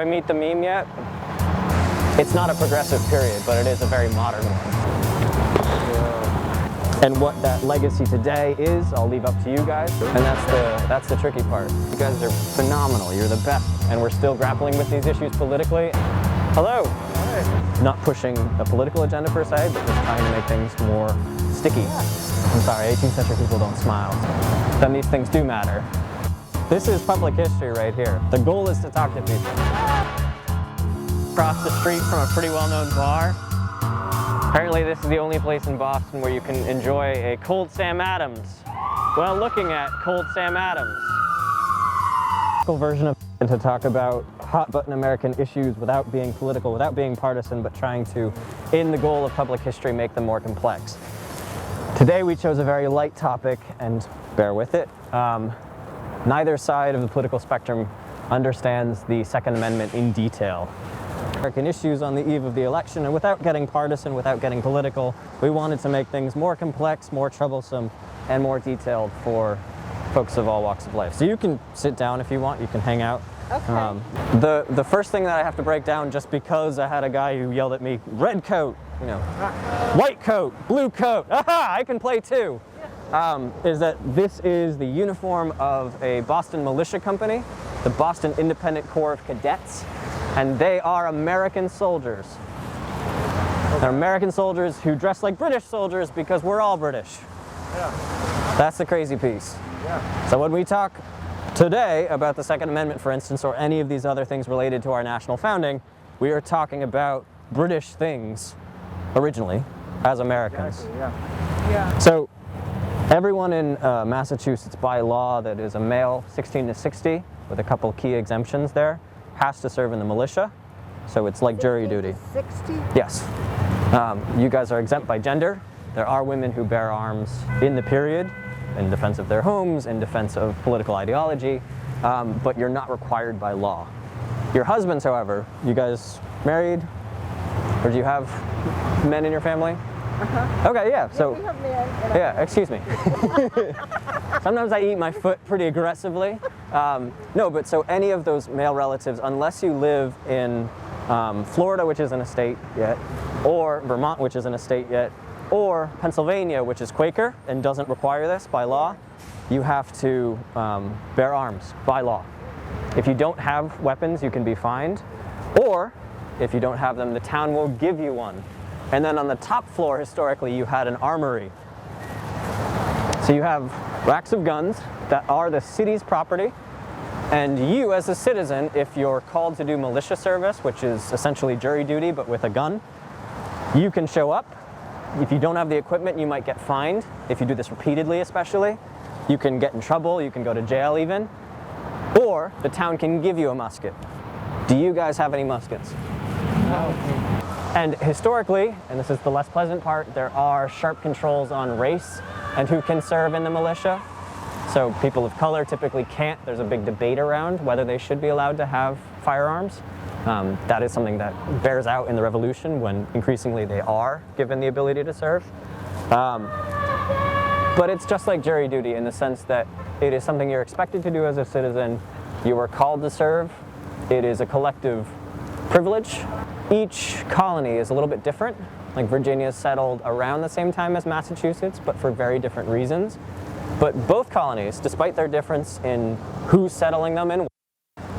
I meet the meme yet? It's not a progressive period, but it is a very modern one. And what that legacy today is, I'll leave up to you guys. And that's the tricky part. You guys are phenomenal. You're the best. And we're still grappling with these issues politically. Hello. Hi. Not pushing a political agenda per se, but just trying to make things more sticky. I'm sorry, 18th century people don't smile. Then these things do matter. This is public history right here. The goal is to talk to people. Across the street from a pretty well-known bar. Apparently this is the only place in Boston where you can enjoy a cold Sam Adams while looking at cold Sam Adams. Version of to talk about hot button American issues without being political, without being partisan, but trying to, in the goal of public history, make them more complex. Today we chose a very light topic, and bear with it. Neither side of the political spectrum understands the Second Amendment in detail. American issues on the eve of the election, and without getting partisan, without getting political, we wanted to make things more complex, more troublesome, and more detailed for folks of all walks of life. So you can sit down if you want, you can hang out. Okay. The first thing that I have to break down, just because I had a guy who yelled at me, red coat, you know, white coat, blue coat, aha, I can play too, is that this is the uniform of a Boston militia company, the Boston Independent Corps of Cadets. And they are American soldiers. They're American soldiers who dress like British soldiers because we're all British. Yeah. That's the crazy piece. Yeah. So when we talk today about the Second Amendment, for instance, or any of these other things related to our national founding, we are talking about British things originally as Americans. Exactly, yeah. Yeah. So everyone in Massachusetts by law that is a male 16 to 60, with a couple key exemptions there, has to serve in the militia, so it's like jury duty. 60? Yes. You guys are exempt by gender. There are women who bear arms in the period, in defense of their homes, in defense of political ideology, but you're not required by law. Your husbands, however, you guys married? Or do you have men in your family? Uh-huh. Okay, yeah. So, we have men. yeah, excuse me. Sometimes I eat my foot pretty aggressively. No, but so any of those male relatives, unless you live in Florida, which isn't a state yet, or Vermont, which isn't a state yet, or Pennsylvania, which is Quaker and doesn't require this by law, you have to bear arms by law. If you don't have weapons, you can be fined, or if you don't have them, the town will give you one. And then on the top floor, historically, you had an armory. So you have racks of guns that are the city's property, and you as a citizen, if you're called to do militia service, which is essentially jury duty but with a gun, you can show up. If you don't have the equipment, you might get fined. If you do this repeatedly especially, you can get in trouble, you can go to jail even, or the town can give you a musket. Do you guys have any muskets? No. And historically, and this is the less pleasant part, there are sharp controls on race and who can serve in the militia. So people of color typically can't. There's a big debate around whether they should be allowed to have firearms. That is something that bears out in the Revolution when increasingly they are given the ability to serve. But it's just like jury duty in the sense that it is something you're expected to do as a citizen. You are called to serve. It is a collective privilege. Each colony is a little bit different. Like Virginia is settled around the same time as Massachusetts, but for very different reasons. But both colonies, despite their difference in who's settling them in,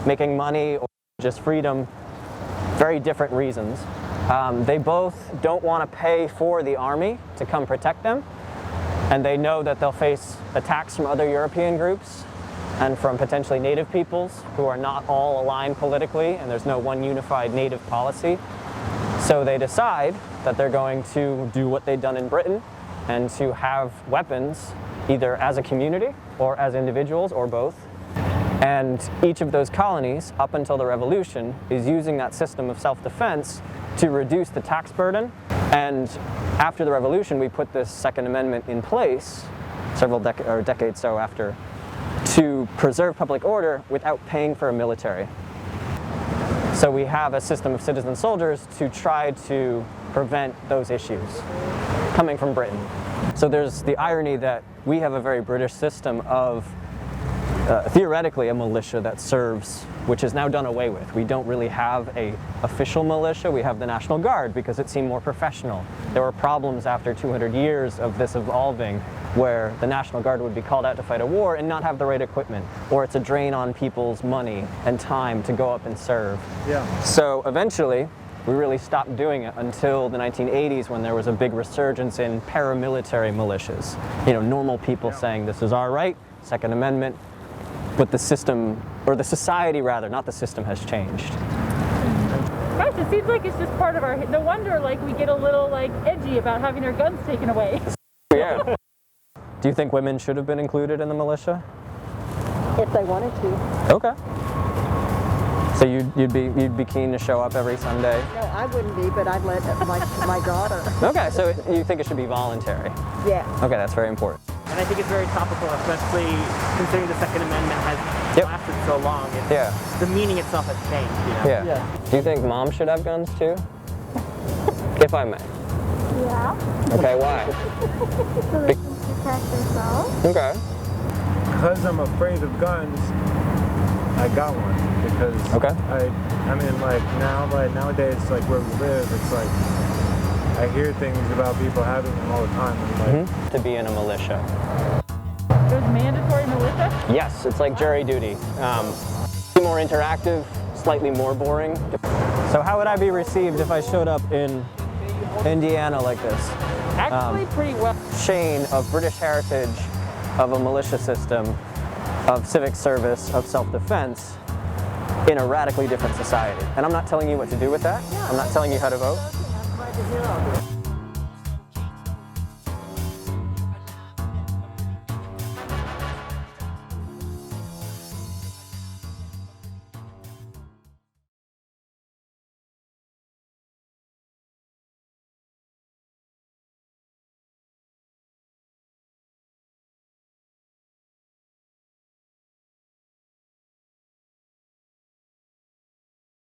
making money or just freedom, very different reasons. They both don't want to pay for the army to come protect them, and they know that they'll face attacks from other European groups and from potentially native peoples who are not all aligned politically, and there's no one unified native policy. So they decide that they're going to do what they've done in Britain and to have weapons either as a community or as individuals or both. And each of those colonies, up until the Revolution, is using that system of self-defense to reduce the tax burden. And after the Revolution, we put this Second Amendment in place, several decades so after, to preserve public order without paying for a military. So we have a system of citizen soldiers to try to prevent those issues coming from Britain. So there's the irony that we have a very British system of theoretically a militia that serves, which is now done away with. We don't really have a official militia. We have the National Guard because it seemed more professional. There were problems after 200 years of this evolving where the National Guard would be called out to fight a war and not have the right equipment, or it's a drain on people's money and time to go up and serve. Yeah. So eventually, we really stopped doing it until the 1980s when there was a big resurgence in paramilitary militias. You know, normal people saying this is our right, Second Amendment, but the system, or the society rather, not the system, has changed. Gosh, it seems like it's just part of our, no wonder like we get a little like edgy about having our guns taken away. Yeah. Do you think women should have been included in the militia? If they wanted to. Okay. So you'd be keen to show up every Sunday? No, I wouldn't be, but I'd let my daughter. Okay, so you think it should be voluntary? Yeah. Okay, that's very important. And I think it's very topical, especially considering the Second Amendment has lasted so long. The meaning itself has changed. You know? Yeah. Do you think moms should have guns too? If I may. Yeah. Okay, why? So they can protect themselves. Okay. Because I'm afraid of guns, I got one. Because I mean, like nowadays, like where we live, it's like I hear things about people having them all the time. And like, To be in a militia. There's mandatory militia? Yes, it's like jury duty. More interactive, slightly more boring. So how would I be received if I showed up in Indiana like this? Actually, pretty well. Chain of British heritage, of a militia system, of civic service, of self-defense, in a radically different society. And I'm not telling you what to do with that. I'm not telling you how to vote.